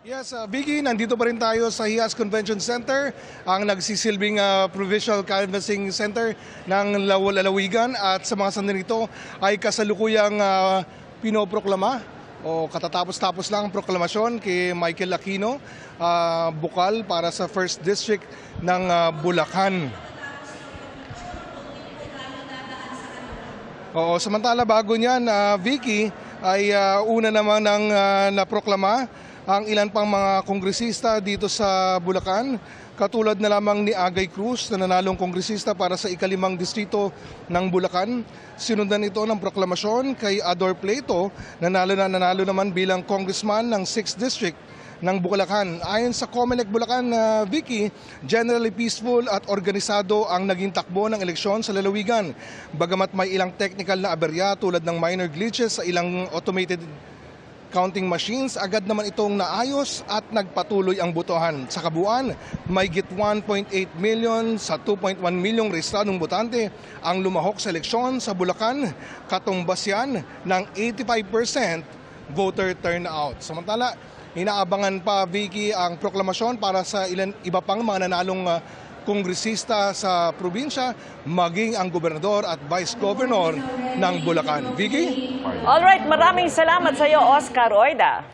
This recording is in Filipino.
Yes, Vicky, nandito pa rin tayo sa Hias Convention Center, ang nagsisilbing provincial canvassing center ng lalawigan, at sa mga sandali nito ay kasalukuyang pinoproklama o katatapos-tapos lang ang proklamasyon kay Michael Aquino, bukal para sa 1st District ng Bulacan. Oo, samantala bago niyan, Vicky, ay una naman ng naproklama ang ilan pang mga kongresista dito sa Bulacan, katulad na lamang ni Agay Cruz na nanalong kongresista para sa ika-5 distrito ng Bulacan. Sinundan ito ng proklamasyon kay Ador Pleito, nanalo naman bilang congressman ng 6th District ng Bulacan. Ayon sa COMELEC Bulacan, Vicky, generally peaceful at organisado ang naging takbo ng eleksyon sa lalawigan. Bagamat may ilang technical na aberya tulad ng minor glitches sa ilang automated counting machines, agad naman itong naayos at nagpatuloy ang botohan. Sa kabuuan, may git 1.8 million sa 2.1 milyong rehistradong botante ang lumahok sa eleksyon sa Bulacan, katumbas yan ng 85% voter turnout. Samantala, inaabangan pa, Vicky, ang proklamasyon para sa iba pang mga nanalong kongresista sa probinsya, maging ang gobernador at vice governor ng Bulacan. Vicky? Alright, maraming salamat sa iyo, Oscar Oida.